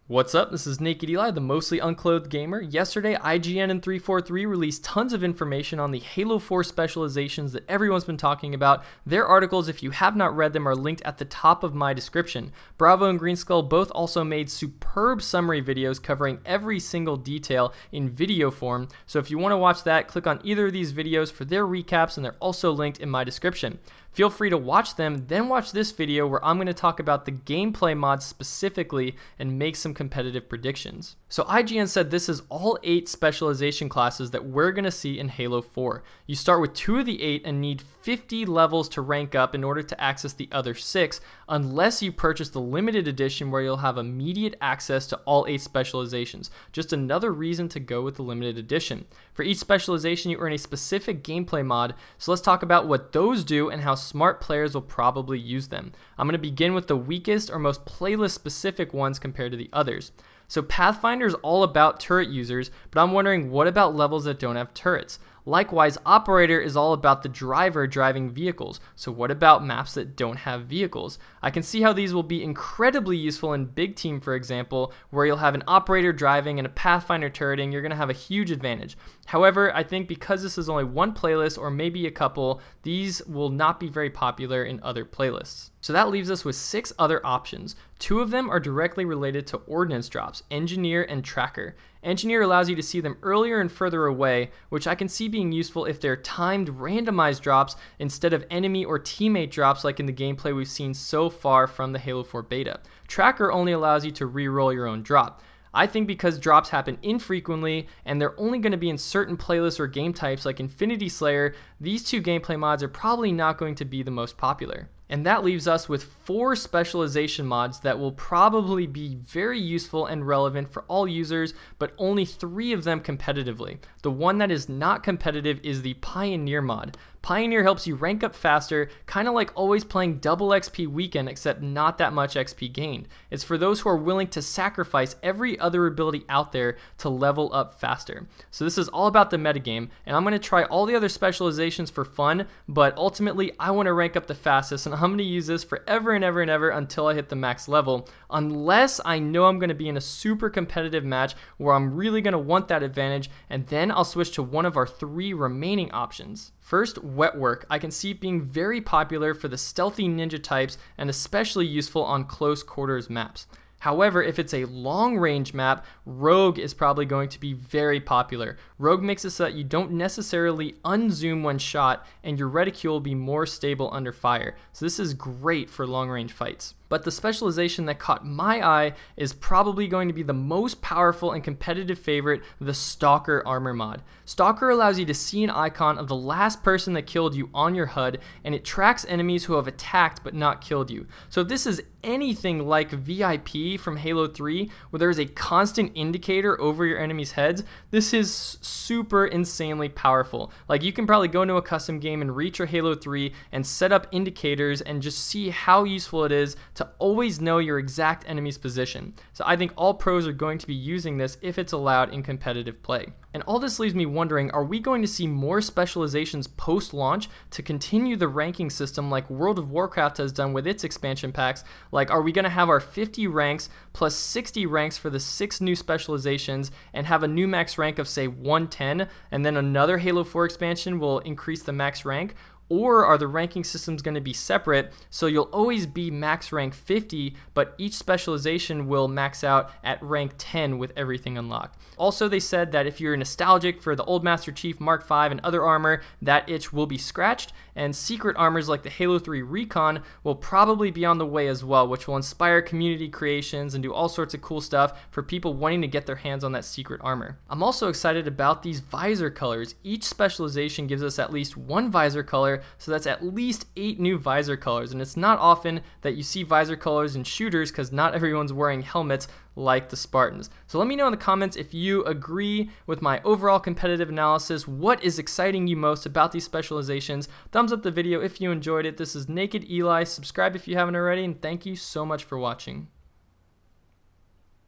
What's up? This is Nak3d Eli, the mostly unclothed gamer. Yesterday, IGN and 343 released tons of information on the Halo 4 specializations that everyone's been talking about. Their articles, if you have not read them, are linked at the top of my description. Bravo and Green Skull both also made superb summary videos covering every single detail in video form. So if you want to watch that, click on either of these videos for their recaps, and they're also linked in my description. Feel free to watch them, then watch this video where I'm going to talk about the gameplay mods specifically and make some competitive predictions. So IGN said this is all 8 specialization classes that we're going to see in Halo 4. You start with 2 of the 8 and need 50 levels to rank up in order to access the other 6, unless you purchase the limited edition where you'll have immediate access to all 8 specializations. Just another reason to go with the limited edition. For each specialization, you earn a specific gameplay mod, so let's talk about what those do and how smart players will probably use them. I'm going to begin with the weakest or most playlist specific ones compared to the others. So Pathfinder is all about turret users, but I'm wondering, what about levels that don't have turrets? Likewise, Operator is all about the driver driving vehicles, so what about maps that don't have vehicles? I can see how these will be incredibly useful in Big Team, for example, where you'll have an Operator driving and a Pathfinder turreting. You're going to have a huge advantage. However, I think because this is only one playlist or maybe a couple, these will not be very popular in other playlists. So that leaves us with 6 other options. 2 of them are directly related to ordnance drops, Engineer and Tracker. Engineer allows you to see them earlier and further away, which I can see being useful if they're timed randomized drops instead of enemy or teammate drops like in the gameplay we've seen so far from the Halo 4 beta. Tracker only allows you to reroll your own drop. I think because drops happen infrequently and they're only going to be in certain playlists or game types like Infinity Slayer, these 2 gameplay mods are probably not going to be the most popular. And that leaves us with 4 specialization mods that will probably be very useful and relevant for all users, but only 3 of them competitively. The one that is not competitive is the Pioneer mod. Pioneer helps you rank up faster, kind of like always playing double XP weekend, except not that much XP gained. It's for those who are willing to sacrifice every other ability out there to level up faster. So this is all about the metagame, and I'm going to try all the other specializations for fun, but ultimately I want to rank up the fastest, and I'm going to use this forever and ever and ever until I hit the max level, unless I know I'm going to be in a super competitive match where I'm really going to want that advantage, and then I'll switch to one of our 3 remaining options. First, wetwork. I can see it being very popular for the stealthy ninja types and especially useful on close quarters maps. However, if it's a long range map, Rogue is probably going to be very popular. Rogue makes it so that you don't necessarily unzoom when shot and your reticule will be more stable under fire. So this is great for long range fights. But the specialization that caught my eye is probably going to be the most powerful and competitive favorite, the Stalker armor mod. Stalker allows you to see an icon of the last person that killed you on your HUD, and it tracks enemies who have attacked but not killed you. So if this is anything like VIP from Halo 3, where there is a constant indicator over your enemies' heads, this is super insanely powerful. Like, you can probably go into a custom game and reach your Halo 3 and set up indicators and just see how useful it is to always know your exact enemy's position. So I think all pros are going to be using this if it's allowed in competitive play. And all this leaves me wondering, are we going to see more specializations post-launch to continue the ranking system like World of Warcraft has done with its expansion packs? Like, are we going to have our 50 ranks plus 60 ranks for the 6 new specializations and have a new max rank of, say, 110, and then another Halo 4 expansion will increase the max rank? Or are the ranking systems going to be separate, so you'll always be max rank 50, but each specialization will max out at rank 10 with everything unlocked? Also, they said that if you're nostalgic for the old Master Chief Mark V and other armor, that itch will be scratched, and secret armors like the Halo 3 Recon will probably be on the way as well, which will inspire community creations and do all sorts of cool stuff for people wanting to get their hands on that secret armor. I'm also excited about these visor colors. Each specialization gives us at least 1 visor color, so that's at least 8 new visor colors, and it's not often that you see visor colors in shooters because not everyone's wearing helmets like the Spartans. So let me know in the comments if you agree with my overall competitive analysis. What is exciting you most about these specializations? Thumbs up the video if you enjoyed it. This is Nak3d Eli. Subscribe if you haven't already, and thank you so much for watching.